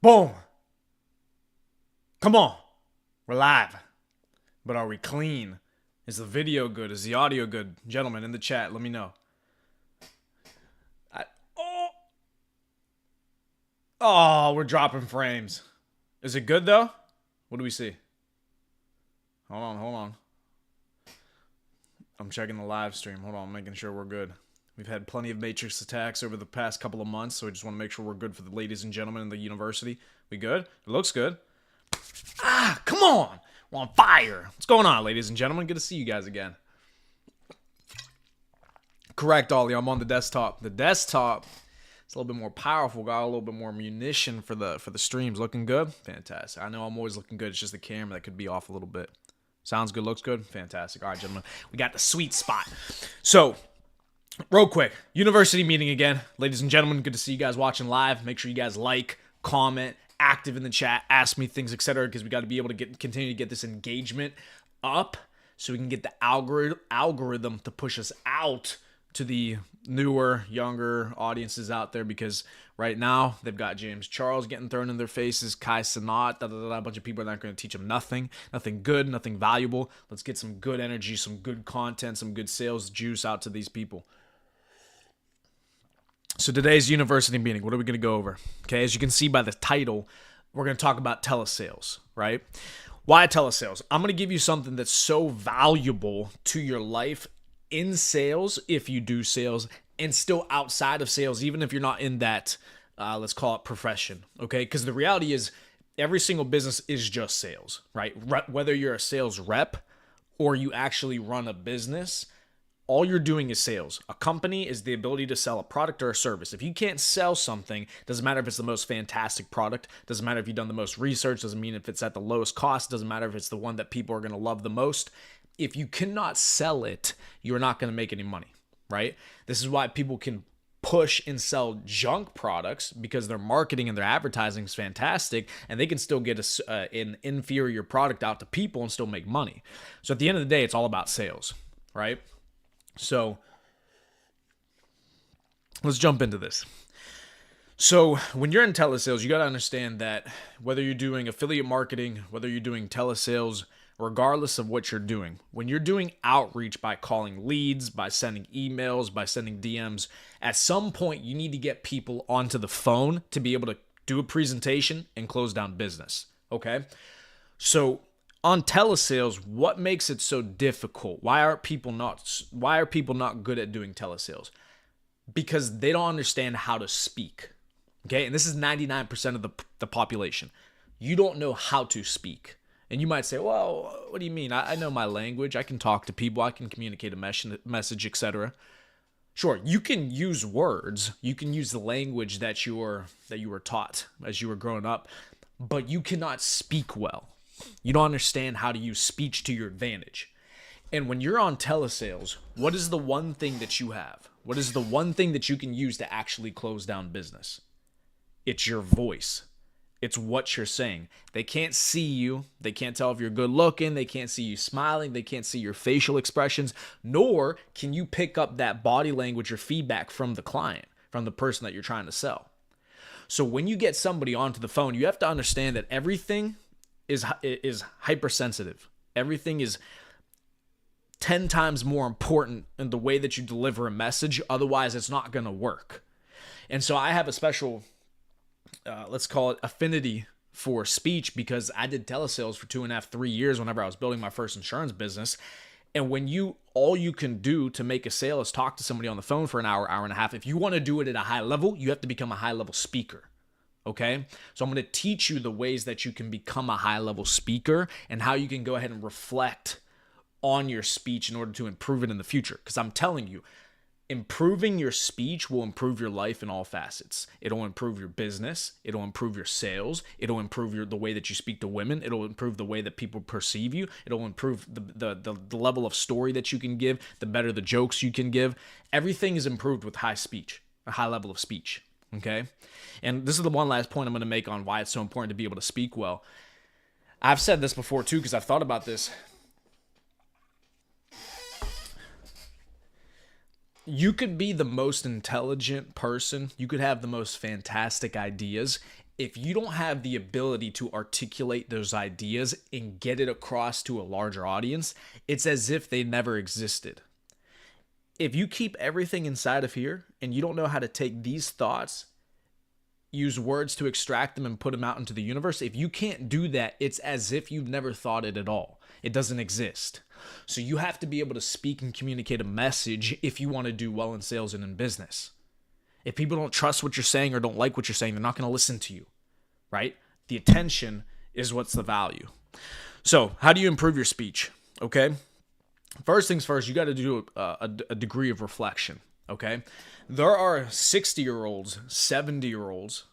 Boom. Come on. We're live. But are we clean? Is the video good? Is the audio good? Gentlemen, in the chat, let me know. Oh, we're dropping frames. Is it good, though? What do we see? Hold on. I'm checking the live stream. Hold on, I'm making sure we're good. We've had plenty of Matrix attacks over the past couple of months, so I just want to make sure we're good for the ladies and gentlemen in the university. We good? It looks good. Come on! We're on fire! What's going on, ladies and gentlemen? Good to see you guys again. Correct, Ollie. I'm on the desktop. The desktop is a little bit more powerful. Got a little bit more munition for the streams. Looking good? Fantastic. I know I'm always looking good. It's just the camera that could be off a little bit. Sounds good? Looks good? Fantastic. All right, gentlemen. We got the sweet spot. So, real quick, university meeting again. Ladies and gentlemen, good to see you guys watching live. Make sure you guys like, comment, active in the chat, ask me things, etc. Because we got to be able to continue to get this engagement up so we can get the algorithm to push us out to the newer, younger audiences out there, because right now they've got James Charles getting thrown in their faces, Kai Cenat, a bunch of people are not going to teach them nothing good, nothing valuable. Let's get some good energy, some good content, some good sales juice out to these people. So today's university meeting, what are we going to go over? Okay, as you can see by the title, we're going to talk about telesales, right? Why telesales? I'm going to give you something that's so valuable to your life in sales, if you do sales, and still outside of sales, even if you're not in that, let's call it profession, okay? Because the reality is every single business is just sales, right? Whether you're a sales rep or you actually run a business, all you're doing is sales. A company is the ability to sell a product or a service. If you can't sell something, doesn't matter if it's the most fantastic product, doesn't matter if you've done the most research, doesn't mean if it's at the lowest cost, doesn't matter if it's the one that people are going to love the most. If you cannot sell it, you're not going to make any money, right? This is why people can push and sell junk products, because their marketing and their advertising is fantastic, and they can still get an inferior product out to people and still make money. So at the end of the day, it's all about sales, right? So let's jump into this. So when you're in telesales, you got to understand that whether you're doing affiliate marketing, whether you're doing telesales, regardless of what you're doing, when you're doing outreach by calling leads, by sending emails, by sending DMs, at some point you need to get people onto the phone to be able to do a presentation and close down business. Okay? So on telesales, what makes it so difficult? Why are people not good at doing telesales? Because they don't understand how to speak. Okay? And this is 99% of the population. You don't know how to speak. And you might say, well, what do you mean? I know my language. I can talk to people. I can communicate a message, etc. Sure, you can use words. You can use the language that you were taught as you were growing up, but you cannot speak well. You don't understand how to use speech to your advantage. And when you're on telesales, what is the one thing that you have? What is the one thing that you can use to actually close down business? It's your voice. It's what you're saying. They can't see you. They can't tell if you're good looking. They can't see you smiling. They can't see your facial expressions, nor can you pick up that body language or feedback from the client, from the person that you're trying to sell. So when you get somebody onto the phone, you have to understand that everything is hypersensitive. Everything is 10 times more important in the way that you deliver a message. Otherwise, it's not going to work. And so I have a special let's call it affinity for speech, because I did telesales for 2.5, 3 years whenever I was building my first insurance business. And when all you can do to make a sale is talk to somebody on the phone for an hour, hour and a half. If you want to do it at a high level, you have to become a high level speaker. Okay? So I'm going to teach you the ways that you can become a high level speaker and how you can go ahead and reflect on your speech in order to improve it in the future. Because I'm telling you, improving your speech will improve your life in all facets. It'll improve your business. It'll improve your sales. It'll improve the way that you speak to women. It'll improve the way that people perceive you. It'll improve the level of story that you can give, the better the jokes you can give. Everything is improved with high speech, a high level of speech, okay? And this is the one last point I'm going to make on why it's so important to be able to speak well. I've said this before too, because I've thought about this. You could be the most intelligent person. You could have the most fantastic ideas. If you don't have the ability to articulate those ideas and get it across to a larger audience, it's as if they never existed. If you keep everything inside of here and you don't know how to take these thoughts, use words to extract them and put them out into the universe, if you can't do that, it's as if you've never thought it at all. It doesn't exist. So you have to be able to speak and communicate a message if you want to do well in sales and in business. If people don't trust what you're saying or don't like what you're saying, they're not going to listen to you, right? The attention is what's the value. So how do you improve your speech? Okay. First things first, you got to do a degree of reflection. Okay. There are 60-year-olds, 70-year-olds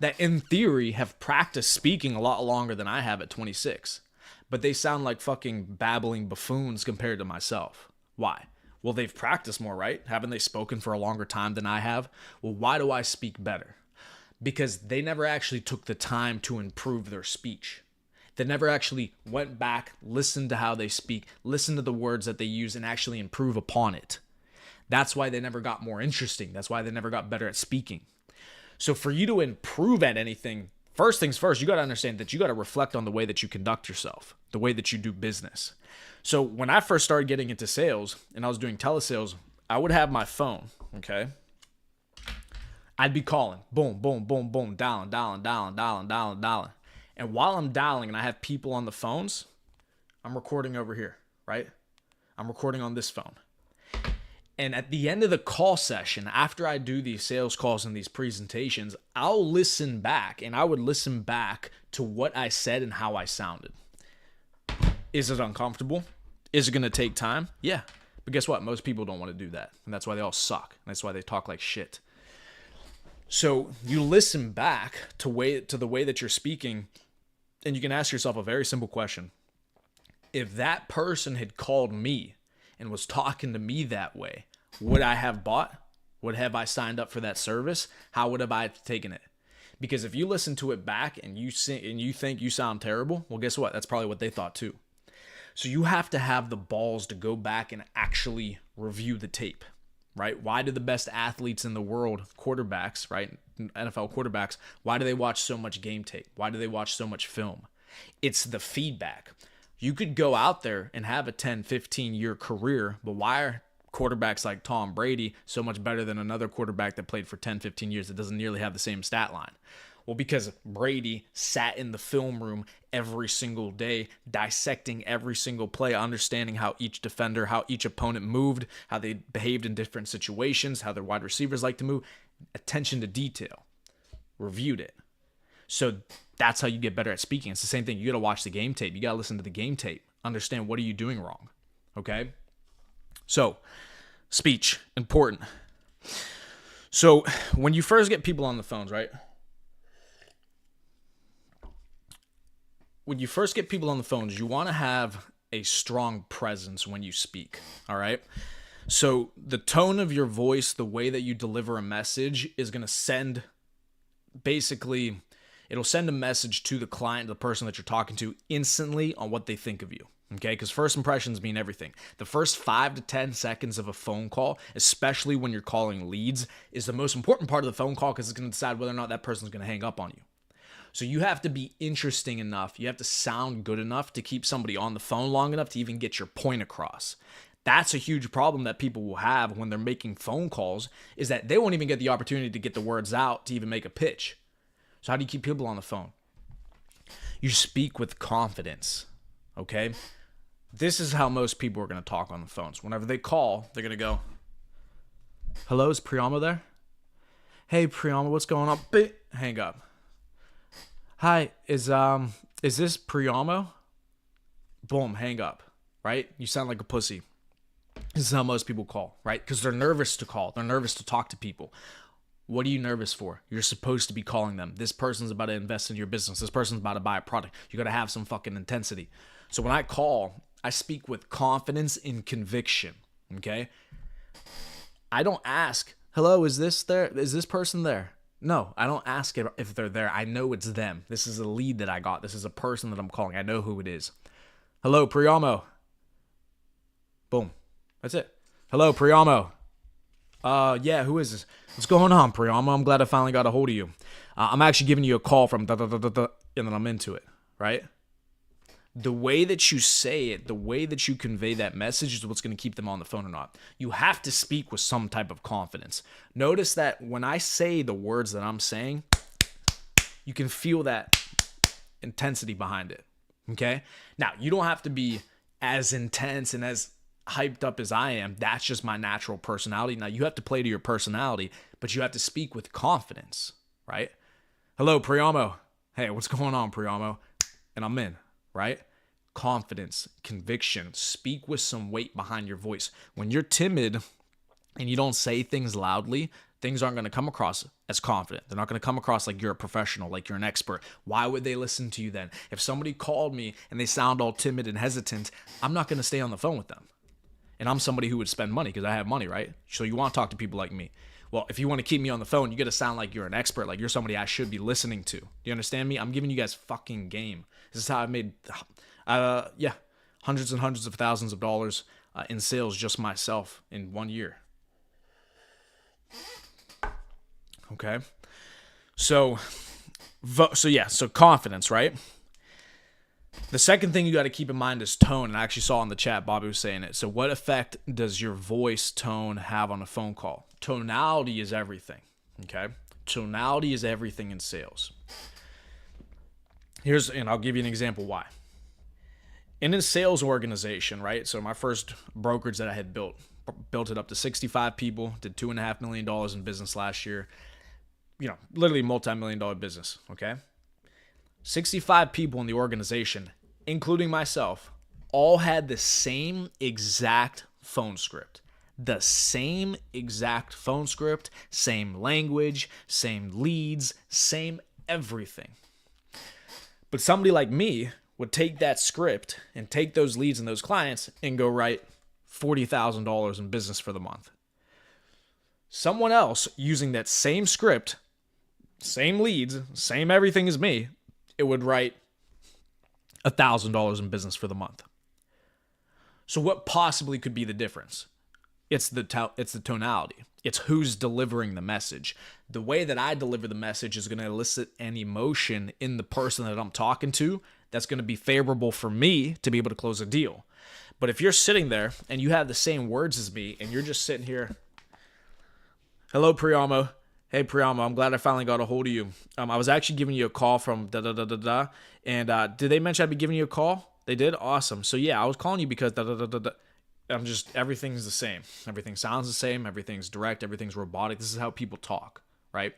that in theory have practiced speaking a lot longer than I have at 26, but they sound like fucking babbling buffoons compared to myself. Why? Well, they've practiced more, right? Haven't they spoken for a longer time than I have? Well, why do I speak better? Because they never actually took the time to improve their speech. They never actually went back, listened to how they speak, listened to the words that they use, and actually improve upon it. That's why they never got more interesting. That's why they never got better at speaking. So for you to improve at anything, first things first, you got to understand that you got to reflect on the way that you conduct yourself, the way that you do business. So when I first started getting into sales and I was doing telesales, I would have my phone, okay? I'd be calling, boom, boom, boom, boom, dialing. And while I'm dialing and I have people on the phones, I'm recording over here, right? I'm recording on this phone. And at the end of the call session, after I do these sales calls and these presentations, I'll listen back, and I would listen back to what I said and how I sounded. Is it uncomfortable? Is it going to take time? Yeah. But guess what? Most people don't want to do that. And that's why they all suck. And that's why they talk like shit. So you listen back to the way that you're speaking, and you can ask yourself a very simple question. If that person had called me and was talking to me that way, would I have bought? Would have I signed up for that service? How would have I taken it? Because if you listen to it back and you think you sound terrible, well, guess what? That's probably what they thought too. So you have to have the balls to go back and actually review the tape, right? Why do the best athletes in the world, quarterbacks, right? NFL quarterbacks, why do they watch so much game tape? Why do they watch so much film? It's the feedback. You could go out there and have a 10, 15-year career, but why are quarterbacks like Tom Brady so much better than another quarterback that played for 10, 15 years that doesn't nearly have the same stat line? Well, because Brady sat in the film room every single day, dissecting every single play, understanding how each defender, how each opponent moved, how they behaved in different situations, how their wide receivers like to move. Attention to detail. Reviewed it. So that's how you get better at speaking. It's the same thing. You got to watch the game tape. You got to listen to the game tape. Understand what are you doing wrong. Okay? So, speech, important. So, when you first get people on the phones, right? When you first get people on the phones, you want to have a strong presence when you speak, all right? So the tone of your voice, the way that you deliver a message is going to send, basically, it'll send a message to the client, the person that you're talking to, instantly on what they think of you, okay? Because first impressions mean everything. The first 5 to 10 seconds of a phone call, especially when you're calling leads, is the most important part of the phone call because it's going to decide whether or not that person's going to hang up on you. So you have to be interesting enough, you have to sound good enough to keep somebody on the phone long enough to even get your point across. That's a huge problem that people will have when they're making phone calls, is that they won't even get the opportunity to get the words out to even make a pitch. So how do you keep people on the phone? You speak with confidence, okay? This is how most people are going to talk on the phones. Whenever they call, they're going to go, "Hello, is Priyama there? Hey, Priyama, what's going on?" Hang up. "Hi, is this Priyama?" Boom, hang up, right? You sound like a pussy. This is how most people call, right? Because they're nervous to call. They're nervous to talk to people. What are you nervous for? You're supposed to be calling them. This person's about to invest in your business. This person's about to buy a product. You got to have some fucking intensity. So when I call, I speak with confidence and conviction, okay? I don't ask, "Hello, is this there? Is this person there?" No, I don't ask if they're there. I know it's them. This is a lead that I got. This is a person that I'm calling. I know who it is. "Hello, Priyamo." Boom. That's it. "Hello, Priyamo." Yeah, who is this? "What's going on, Priyamo? I'm glad I finally got a hold of you. I'm actually giving you a call from da da da da da, and then I'm into it, right? The way that you say it, the way that you convey that message is what's going to keep them on the phone or not. You have to speak with some type of confidence. Notice that when I say the words that I'm saying, you can feel that intensity behind it, okay? Now, you don't have to be as intense and as hyped up as I am. That's just my natural personality. Now, you have to play to your personality, but you have to speak with confidence, right? Hello, Priamo. Hey, what's going on, Priamo? And I'm in, right? Confidence, conviction, speak with some weight behind your voice. When you're timid and you don't say things loudly, things aren't going to come across as confident. They're not going to come across like you're a professional, like you're an expert. Why would they listen to you then? If somebody called me and they sound all timid and hesitant, I'm not going to stay on the phone with them. And I'm somebody who would spend money because I have money, right? So you want to talk to people like me. Well, if you want to keep me on the phone, you got to sound like you're an expert, like you're somebody I should be listening to. Do you understand me? I'm giving you guys fucking game. This is how I made, hundreds and hundreds of thousands of dollars in sales just myself in 1 year. Okay. So confidence, right? The second thing you got to keep in mind is tone. And I actually saw in the chat, Bobby was saying it. So what effect does your voice tone have on a phone call? Tonality is everything, okay? Tonality is everything in sales. And I'll give you an example why. In a sales organization, right? So my first brokerage that I had built it up to 65 people, did $2.5 million in business last year. Literally multi-million-dollar business, okay? 65 people in the organization, including myself, all had the same exact phone script. The same exact phone script, same language, same leads, same everything. But somebody like me would take that script and take those leads and those clients and go write $40,000 in business for the month. Someone else using that same script, same leads, same everything as me, it would write $1,000 in business for the month. So what possibly could be the difference? It's the tonality. It's who's delivering the message. The way that I deliver the message is going to elicit an emotion in the person that I'm talking to that's going to be favorable for me to be able to close a deal. But if you're sitting there and you have the same words as me and you're just sitting here, hello, Priamo. Hey, Priamo, I'm glad I finally got a hold of you. I was actually giving you a call from da-da-da-da-da. And did they mention I'd be giving you a call? They did? Awesome. So, yeah, I was calling you because da-da-da-da-da. Everything's the same. Everything sounds the same. Everything's direct. Everything's robotic. This is how people talk, right?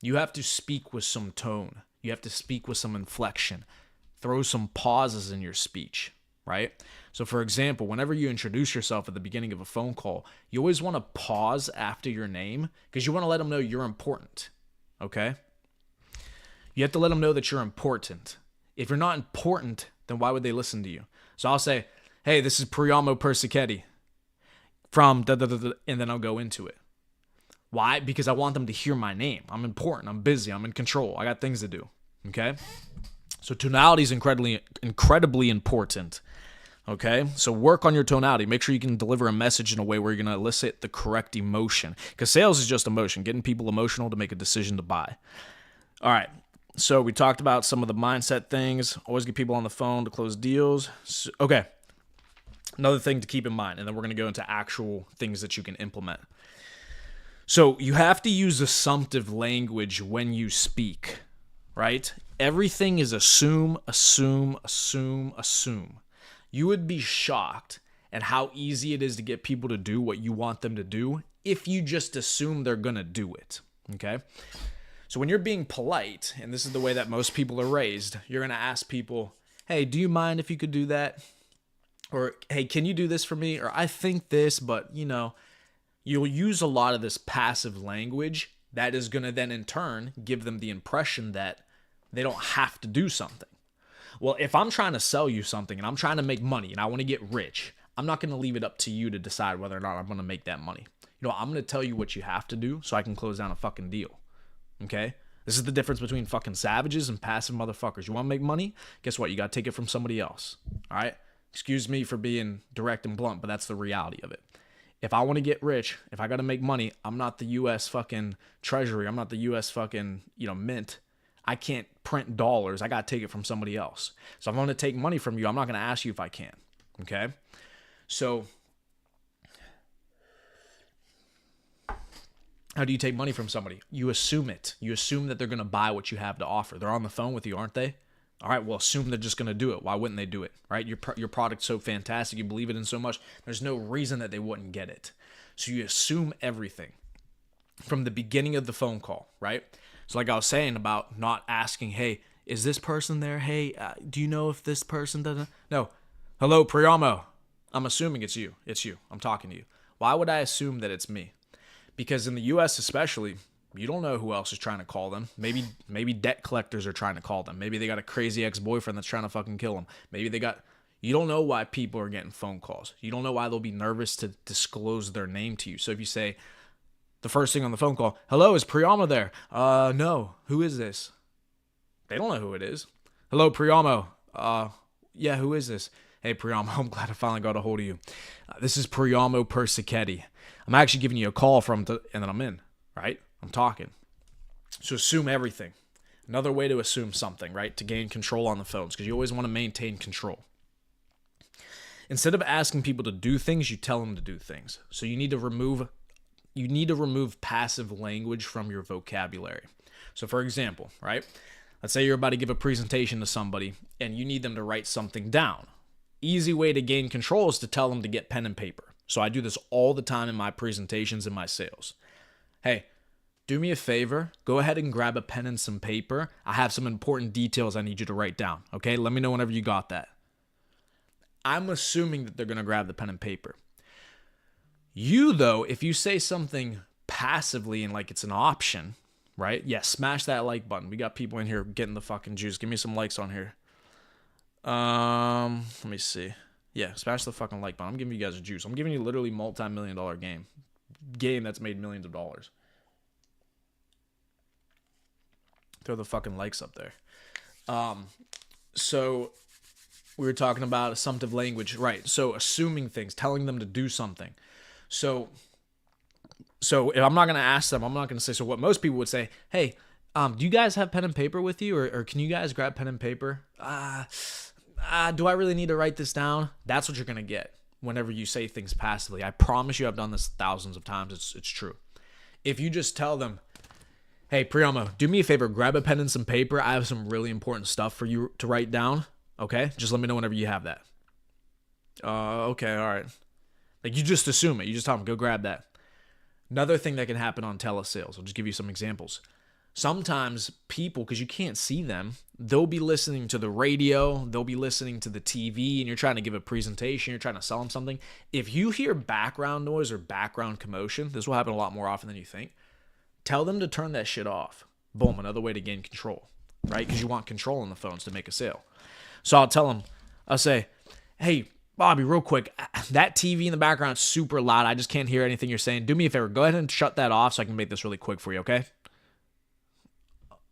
You have to speak with some tone. You have to speak with some inflection. Throw some pauses in your speech, right? So, for example, whenever you introduce yourself at the beginning of a phone call, you always want to pause after your name because you want to let them know you're important, okay? You have to let them know that you're important. If you're not important, then why would they listen to you? So I'll say, hey, this is Priamo Persichetti from da-da-da-da, and then I'll go into it. Why? Because I want them to hear my name. I'm important. I'm busy. I'm in control. I got things to do, okay? So tonality is incredibly important. Okay, so work on your tonality. Make sure you can deliver a message in a way where you're going to elicit the correct emotion. Because sales is just emotion, getting people emotional to make a decision to buy. All right, so we talked about some of the mindset things. Always get people on the phone to close deals. Okay, another thing to keep in mind, and then we're going to go into actual things that you can implement. So you have to use assumptive language when you speak, right? Everything is assume. You would be shocked at how easy it is to get people to do what you want them to do if you just assume they're going to do it, okay? So when you're being polite, and this is the way that most people are raised, you're going to ask people, hey, do you mind if you could do that? Or, hey, can you do this for me? Or I think this, but, you'll use a lot of this passive language that is going to then in turn give them the impression that they don't have to do something. Well, if I'm trying to sell you something and I'm trying to make money and I want to get rich, I'm not going to leave it up to you to decide whether or not I'm going to make that money. I'm going to tell you what you have to do so I can close down a fucking deal. Okay? This is the difference between fucking savages and passive motherfuckers. You want to make money? Guess what? You got to take it from somebody else. All right? Excuse me for being direct and blunt, but that's the reality of it. If I want to get rich, if I got to make money, I'm not the US fucking treasury. I'm not the US fucking, mint. I can't print dollars. I got to take it from somebody else. So if I want to take money from you, I'm not going to ask you if I can. Okay? So how do you take money from somebody? You assume it. You assume that they're going to buy what you have to offer. They're on the phone with you, aren't they? All right, well, assume they're just going to do it. Why wouldn't they do it, right? Your product's so fantastic. You believe it in so much. There's no reason that they wouldn't get it. So you assume everything from the beginning of the phone call, right? So like I was saying about not asking, hey, is this person there? Hey, do you know if this person doesn't? No. Hello, Priamo. I'm assuming it's you. It's you. I'm talking to you. Why would I assume that it's me? Because in the U.S. especially, you don't know who else is trying to call them. Maybe debt collectors are trying to call them. Maybe they got a crazy ex-boyfriend that's trying to fucking kill them. You don't know why people are getting phone calls. You don't know why they'll be nervous to disclose their name to you. So if you say the first thing on the phone call, hello, is Priyamo there? No. Who is this? They don't know who it is. Hello, Priyamo. Yeah, who is this? Hey, Priyamo, I'm glad I finally got a hold of you. This is Priyamo Persichetti. I'm actually giving you a call and then I'm in, right? I'm talking. So assume everything. Another way to assume something, right? To gain control on the phones, because you always want to maintain control. Instead of asking people to do things, you tell them to do things. So you need to remove passive language from your vocabulary. So for example, right? Let's say you're about to give a presentation to somebody and you need them to write something down. Easy way to gain control is to tell them to get pen and paper. So I do this all the time in my presentations and my sales. Hey, do me a favor. Go ahead and grab a pen and some paper. I have some important details I need you to write down. Okay? Let me know whenever you got that. I'm assuming that they're going to grab the pen and paper. You, though, if you say something passively and like it's an option, right? Yeah, smash that like button. We got people in here getting the fucking juice. Give me some likes on here. Let me see. Yeah, smash the fucking like button. I'm giving you guys a juice. I'm giving you literally multi-million-dollar game that's made millions of dollars. Throw the fucking likes up there. So we were talking about assumptive language, right? So assuming things, telling them to do something. So if I'm not going to ask them, I'm not going to say, so what most people would say, hey, do you guys have pen and paper with you? Or can you guys grab pen and paper? Do I really need to write this down? That's what you're going to get whenever you say things passively. I promise you I've done this thousands of times. It's true. If you just tell them, hey, Priyamo, do me a favor, grab a pen and some paper. I have some really important stuff for you to write down. Okay? Just let me know whenever you have that. Okay, all right. Like, you just assume it. You just tell them, go grab that. Another thing that can happen on telesales, I'll just give you some examples. Sometimes people, because you can't see them, they'll be listening to the radio, they'll be listening to the TV, and you're trying to give a presentation, you're trying to sell them something. If you hear background noise or background commotion, this will happen a lot more often than you think, tell them to turn that shit off. Boom, another way to gain control, right? Because you want control on the phones to make a sale. So I'll say, hey, Bobby, real quick, that TV in the background is super loud. I just can't hear anything you're saying. Do me a favor. Go ahead and shut that off so I can make this really quick for you, okay?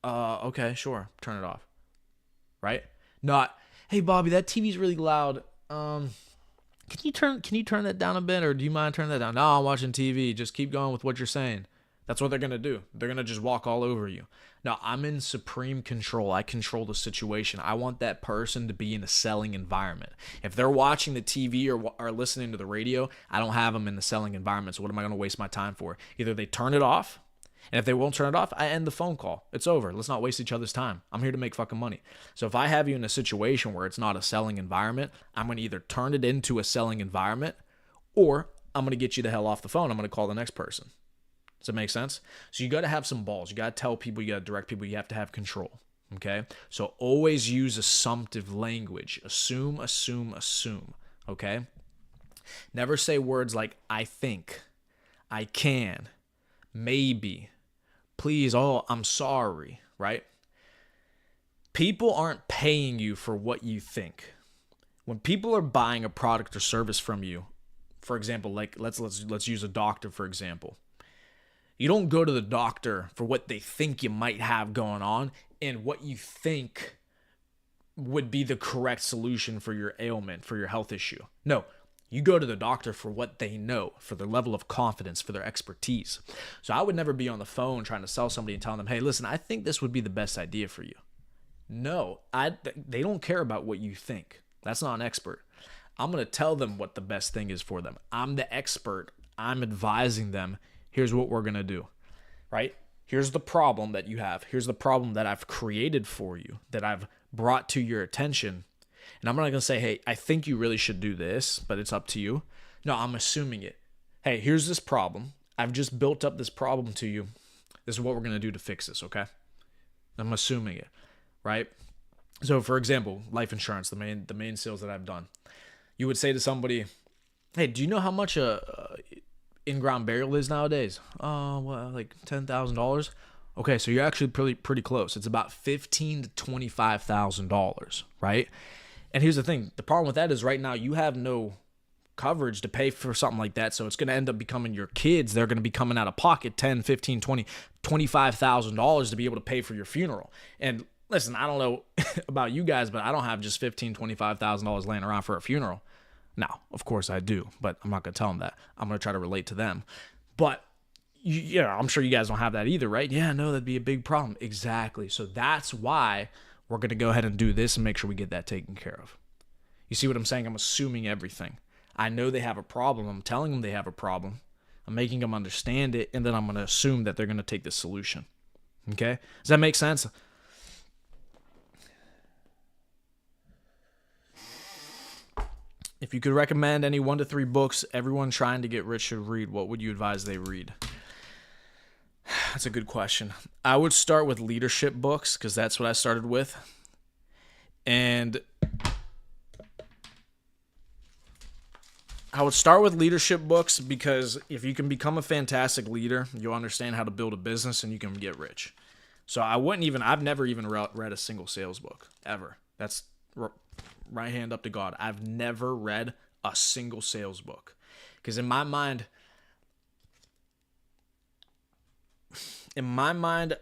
Okay, sure. Turn it off. Right? Not, hey, Bobby, that TV's really loud. Can you turn that down a bit, or do you mind turning that down? No, I'm watching TV. Just keep going with what you're saying. That's what they're going to do. They're going to just walk all over you. Now, I'm in supreme control. I control the situation. I want that person to be in a selling environment. If they're watching the TV or listening to the radio, I don't have them in the selling environment. So what am I going to waste my time for? Either they turn it off, and if they won't turn it off, I end the phone call. It's over. Let's not waste each other's time. I'm here to make fucking money. So if I have you in a situation where it's not a selling environment, I'm going to either turn it into a selling environment, or I'm going to get you the hell off the phone. I'm going to call the next person. Does that make sense? So you got to have some balls. You got to tell people, you got to direct people, you have to have control. Okay? So always use assumptive language. Assume. Okay? Never say words like I think, I can, maybe, please, oh, I'm sorry, right? People aren't paying you for what you think. When people are buying a product or service from you, for example, like let's use a doctor, for example. You don't go to the doctor for what they think you might have going on and what you think would be the correct solution for your ailment, for your health issue. No, You go to the doctor for what they know, for their level of confidence, for their expertise. So I would never be on the phone trying to sell somebody and telling them, hey, listen, I think this would be the best idea for you. No, they don't care about what you think. That's not an expert. I'm going to tell them what the best thing is for them. I'm the expert. I'm advising them. Here's what we're going to do, right? Here's the problem that you have. Here's the problem that I've created for you, that I've brought to your attention. And I'm not going to say, hey, I think you really should do this, but it's up to you. No, I'm assuming it. Hey, here's this problem. I've just built up this problem to you. This is what we're going to do to fix this, okay? I'm assuming it, right? So, for example, life insurance, the main sales that I've done. You would say to somebody, hey, do you know how much a in-ground burial is nowadays? Oh, well, like $10,000. Okay, so you're actually pretty close. It's about $15,000 to $25,000, right? And here's the thing. The problem with that is right now you have no coverage to pay for something like that. So it's going to end up becoming your kids. They're going to be coming out of pocket $10,000, $15,000, $20,000, $25,000 to be able to pay for your funeral. And listen, I don't know about you guys, but I don't have just $15,000, $25,000 laying around for a funeral. Now, of course I do, but I'm not going to tell them that. I'm going to try to relate to them. But I'm sure you guys don't have that either, right? Yeah, no, that'd be a big problem. Exactly. So that's why we're going to go ahead and do this and make sure we get that taken care of. You see what I'm saying? I'm assuming everything. I know they have a problem. I'm telling them they have a problem. I'm making them understand it, and then I'm going to assume that they're going to take the solution. Okay? Does that make sense? If you could recommend any 1 to 3 books everyone trying to get rich should read, what would you advise they read? That's a good question. I would start with leadership books because that's what I started with. And I would start with leadership books because if you can become a fantastic leader, you'll understand how to build a business and you can get rich. So I've never even read a single sales book, ever. That's right hand up to God. I've never read a single sales book. Because in my mind,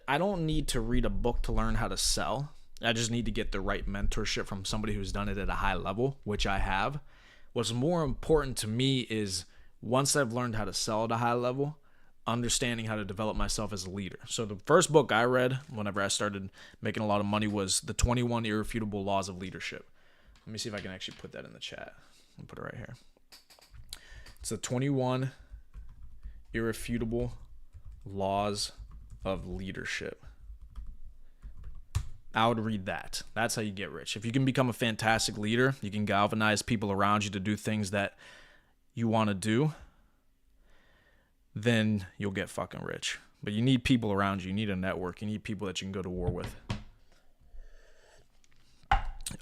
I don't need to read a book to learn how to sell. I just need to get the right mentorship from somebody who's done it at a high level, which I have. What's more important to me is once I've learned how to sell at a high level, understanding how to develop myself as a leader. So the first book I read whenever I started making a lot of money was The 21 Irrefutable Laws of Leadership. Let me see if I can actually put that in the chat. I'll put it right here. It's The 21 Irrefutable Laws of Leadership. I would read that. That's how you get rich. If you can become a fantastic leader, you can galvanize people around you to do things that you want to do, then you'll get fucking rich. But you need people around you. You need a network. You need people that you can go to war with.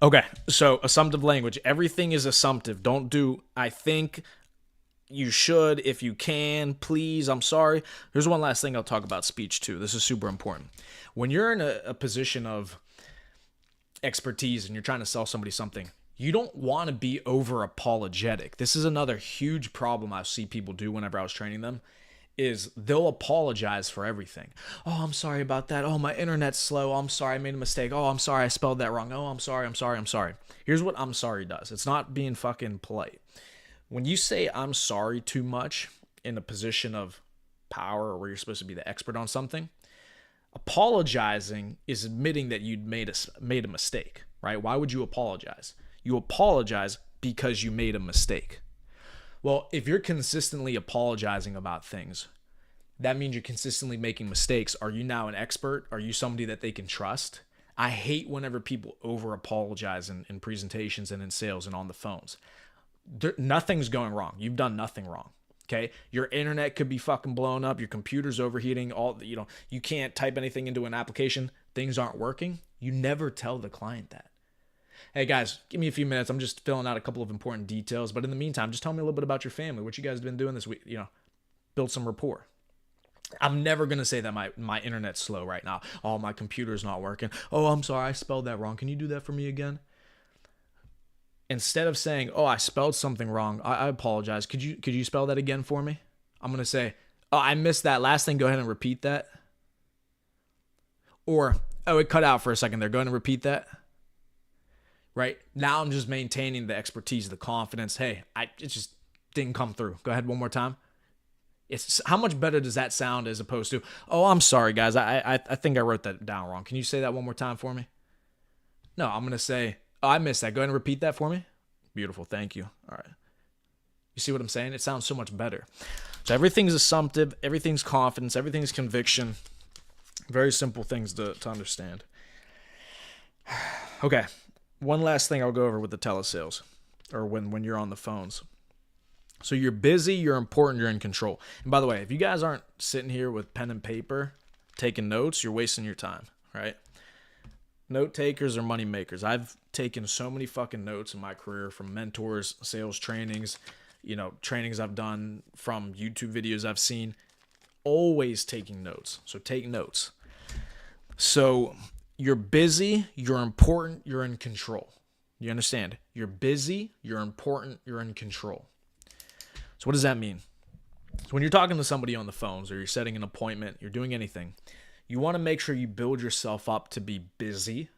Okay, so assumptive language. Everything is assumptive. Don't do, I think, you should, if you can, please, I'm sorry. Here's one last thing I'll talk about speech too. This is super important. When you're in a position of expertise and you're trying to sell somebody something, you don't want to be over apologetic. This is another huge problem I see people do whenever I was training them, is they'll apologize for everything. Oh, I'm sorry about that. Oh, my internet's slow. Oh, I'm sorry, I made a mistake. Oh, I'm sorry, I spelled that wrong. Oh, I'm sorry. Here's what I'm sorry does. It's not being fucking polite. When you say I'm sorry too much in a position of power or where you're supposed to be the expert on something, apologizing is admitting that you'd made a mistake, right? Why would you apologize? You apologize because you made a mistake. Well, if you're consistently apologizing about things, that means you're consistently making mistakes. Are you now an expert? Are you somebody that they can trust? I hate whenever people over apologize in presentations and in sales and on the phones. Nothing's going wrong. You've done nothing wrong. Okay. Your internet could be fucking blown up. Your computer's overheating. You can't type anything into an application. Things aren't working. You never tell the client that. Hey guys, give me a few minutes. I'm just filling out a couple of important details. But in the meantime, just tell me a little bit about your family. What you guys been doing this week? Build some rapport. I'm never going to say that my internet's slow right now. Oh, my computer's not working. Oh, I'm sorry. I spelled that wrong. Can you do that for me again? Instead of saying, oh, I spelled something wrong, I apologize. Could you spell that again for me? I'm going to say, oh, I missed that last thing. Go ahead and repeat that. Or, oh, it cut out for a second there. Go ahead and repeat that. right? Now I'm just maintaining the expertise, the confidence. Hey, it just didn't come through. Go ahead one more time. It's how much better does that sound as opposed to, oh, I'm sorry, guys. I think I wrote that down wrong. Can you say that one more time for me? No, I'm going to say, oh, I missed that. Go ahead and repeat that for me. Beautiful. Thank you. All right. You see what I'm saying? It sounds so much better. So everything's assumptive. Everything's confidence. Everything's conviction. Very simple things to understand. Okay. One last thing I'll go over with the telesales or when you're on the phones. So you're busy, you're important, you're in control. And by the way, if you guys aren't sitting here with pen and paper taking notes, you're wasting your time, right? Note takers are money makers. I've taken so many fucking notes in my career from mentors, sales trainings, trainings I've done, from YouTube videos I've seen. Always taking notes. So take notes. So you're busy, you're important, you're in control. You understand? You're busy, you're important, you're in control. So what does that mean? So when you're talking to somebody on the phones or you're setting an appointment, you're doing anything, you want to make sure you build yourself up to be busy.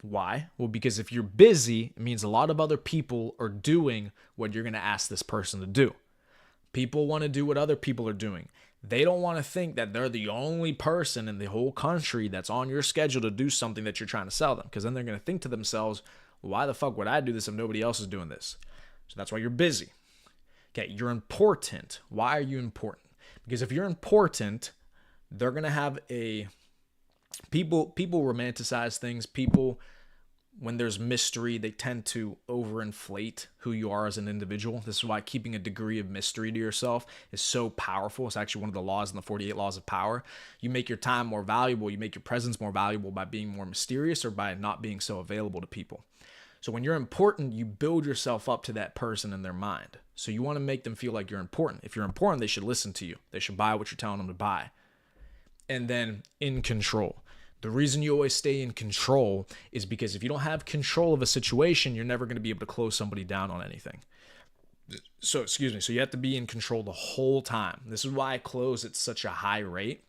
Why? Well, because if you're busy, it means a lot of other people are doing what you're going to ask this person to do. People want to do what other people are doing. They don't want to think that they're the only person in the whole country that's on your schedule to do something that you're trying to sell them. Because then they're going to think to themselves, why the fuck would I do this if nobody else is doing this? So that's why you're busy. Okay, you're important. Why are you important? Because if you're important, they're going to have people romanticize things. People, when there's mystery, they tend to overinflate who you are as an individual. This is why keeping a degree of mystery to yourself is so powerful. It's actually one of the laws in the 48 laws of power. You make your time more valuable. You make your presence more valuable by being more mysterious or by not being so available to people. So when you're important, you build yourself up to that person in their mind. So you want to make them feel like you're important. If you're important, they should listen to you. They should buy what you're telling them to buy. And then in control. The reason you always stay in control is because if you don't have control of a situation, you're never going to be able to close somebody down on anything. So you have to be in control the whole time. This is why I close at such a high rate.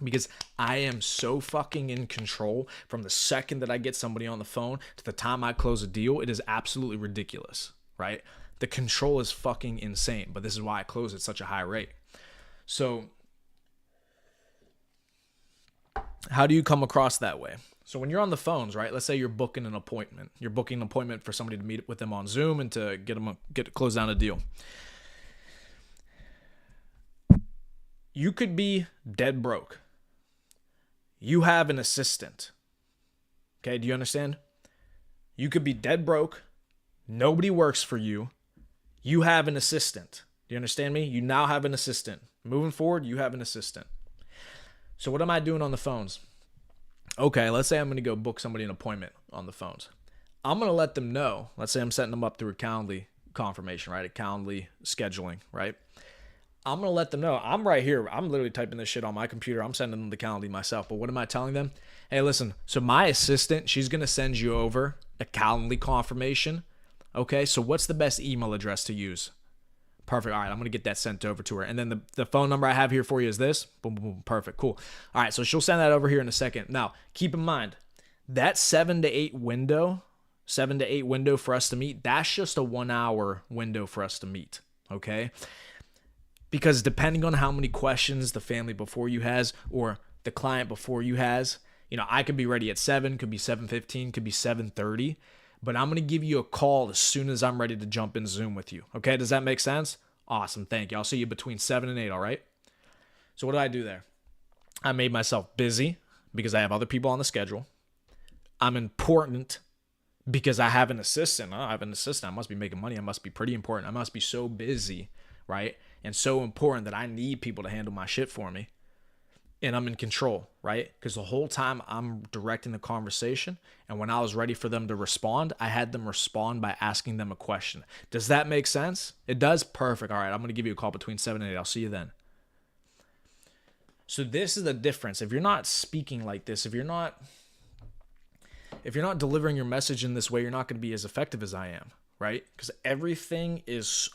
Because I am so fucking in control from the second that I get somebody on the phone to the time I close a deal. It is absolutely ridiculous, right? The control is fucking insane, but this is why I close at such a high rate. So how do you come across that way? So when you're on the phones, right? Let's say you're booking an appointment. You're booking an appointment for somebody to meet with them on Zoom and to close down a deal. You could be dead broke. You have an assistant. Okay, do you understand? You could be dead broke. Nobody works for you. You have an assistant. Do you understand me? You now have an assistant. Moving forward, you have an assistant. So what am I doing on the phones? Okay, let's say I'm going to go book somebody an appointment on the phones. I'm going to let them know. Let's say I'm setting them up through a Calendly confirmation, right? A Calendly scheduling, right? I'm going to let them know. I'm right here. I'm literally typing this shit on my computer. I'm sending them the Calendly myself. But what am I telling them? Hey, listen, so my assistant, she's going to send you over a Calendly confirmation. Okay, so what's the best email address to use? Perfect. All right, I'm going to get that sent over to her. And then the phone number I have here for you is this. Boom, boom, boom. Perfect. Cool. All right, so she'll send that over here in a second. Now, keep in mind, that 7 to 8 window for us to meet, that's just a 1 hour window for us to meet. Okay? Because depending on how many questions the family before you has or the client before you has, I could be ready at 7, could be 7:15, could be 7:30, but I'm going to give you a call as soon as I'm ready to jump in Zoom with you. Okay, does that make sense? Awesome, thank you. I'll see you between 7 and 8, all right? So what did I do there? I made myself busy because I have other people on the schedule. I'm important because I have an assistant. I have an assistant. I must be making money. I must be pretty important. I must be so busy, right? And so important that I need people to handle my shit for me. And I'm in control, right? Because the whole time I'm directing the conversation. And when I was ready for them to respond, I had them respond by asking them a question. Does that make sense? It does? Perfect. All right, I'm going to give you a call between 7 and 8. I'll see you then. So this is the difference. If you're not speaking like this, if you're not delivering your message in this way, you're not going to be as effective as I am, right? Because everything is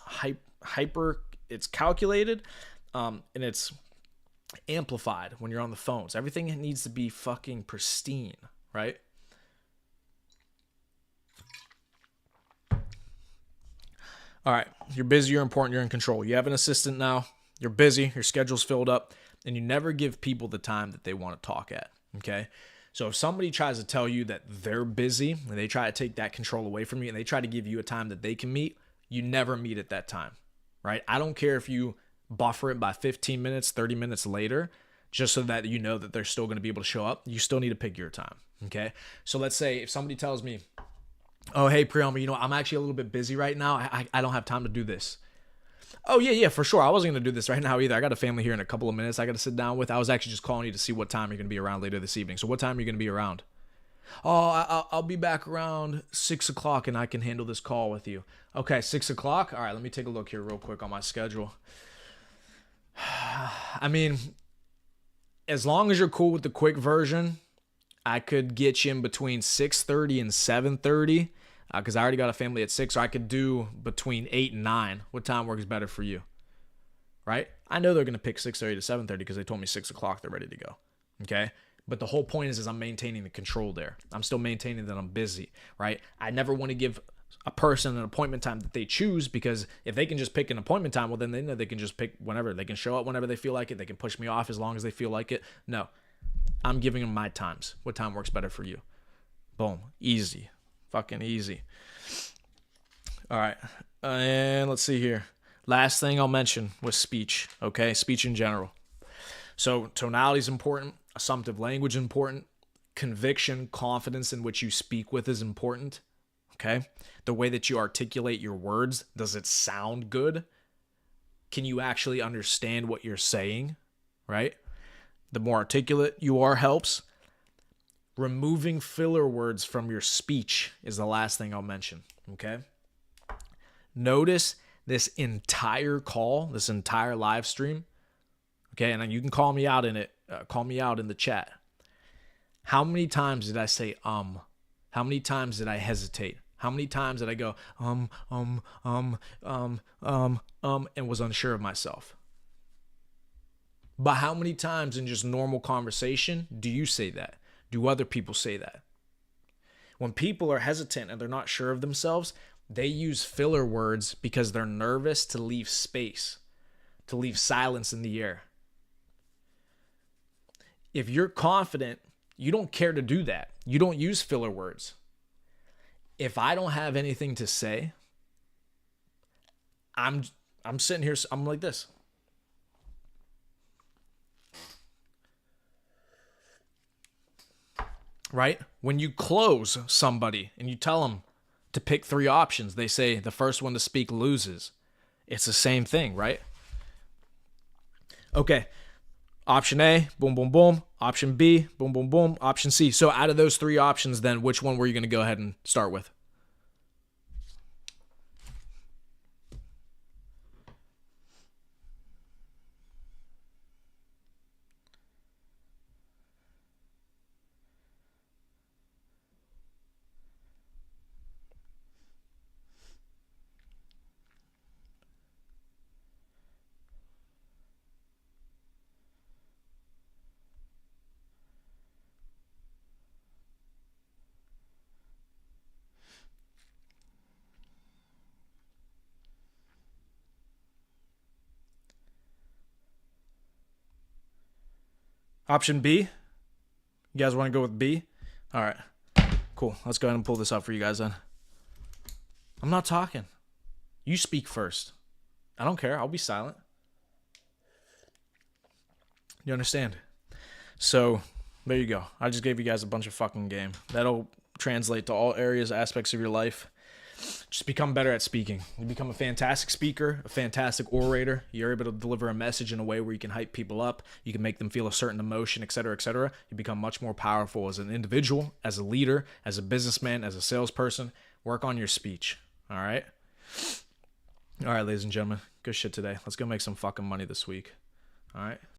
hyper, it's calculated, and it's amplified when you're on the phones. Everything needs to be fucking pristine, right? All right, you're busy, you're important, you're in control. You have an assistant now, you're busy, your schedule's filled up, and you never give people the time that they want to talk at, okay? So if somebody tries to tell you that they're busy and they try to take that control away from you and they try to give you a time that they can meet, you never meet at that time, right? I don't care if you buffer it by 15 minutes, 30 minutes later, just so that you know that they're still going to be able to show up. You still need to pick your time, okay? So let's say if somebody tells me, oh, hey, Priyama, I'm actually a little bit busy right now. I don't have time to do this. Oh, yeah, for sure. I wasn't going to do this right now either. I got a family here in a couple of minutes I got to sit down with. I was actually just calling you to see what time you're going to be around later this evening. So what time are you going to be around? Oh, I'll be back around 6 o'clock and I can handle this call with you. Okay, 6 o'clock? All right, let me take a look here real quick on my schedule. I mean, as long as you're cool with the quick version, I could get you in between 6:30 and 7:30 because I already got a family at 6, or I could do between 8 and 9. What time works better for you? Right? I know they're going to pick 6:30 to 7:30 because they told me 6 o'clock they're ready to go. Okay? But the whole point is I'm maintaining the control there. I'm still maintaining that I'm busy, right? I never want to give a person an appointment time that they choose, because if they can just pick an appointment time, well, then they know they can just pick whenever. They can show up whenever they feel like it. They can push me off as long as they feel like it. No. I'm giving them my times. What time works better for you? Boom. Easy. Fucking easy. All right. And let's see here. Last thing I'll mention was speech. Okay? Speech in general. So tonality is important. Assumptive language is important. Conviction, confidence in which you speak with is important. Okay? The way that you articulate your words. Does it sound good? Can you actually understand what you're saying? Right? The more articulate you are helps. Removing filler words from your speech is the last thing I'll mention, okay? Notice this entire call, this entire live stream, okay? And you can call me out in it, call me out in the chat. How many times did I say How many times did I hesitate? How many times did I go and was unsure of myself? But how many times in just normal conversation do you say that? Do other people say that? When people are hesitant and they're not sure of themselves, they use filler words because they're nervous to leave space, to leave silence in the air. If you're confident, you don't care to do that. You don't use filler words. If I don't have anything to say, I'm sitting here, I'm like this. Right? When you close somebody and you tell them to pick 3 options, they say the first one to speak loses. It's the same thing, right? Okay. Option A, boom, boom, boom. Option B, boom, boom, boom. Option C. So out of those 3 options, then which one were you going to go ahead and start with? Option B? You guys want to go with B? All right. Cool. Let's go ahead and pull this up for you guys then. I'm not talking. You speak first. I don't care. I'll be silent. You understand? So, there you go. I just gave you guys a bunch of fucking game. That'll translate to all areas, aspects of your life. Just become better at speaking. You become a fantastic speaker, a fantastic orator. You're able to deliver a message in a way where you can hype people up. You can make them feel a certain emotion, etc., etc. You become much more powerful as an individual, as a leader, as a businessman, as a salesperson. Work on your speech. All right? All right, ladies and gentlemen. Good shit today. Let's go make some fucking money this week. All right?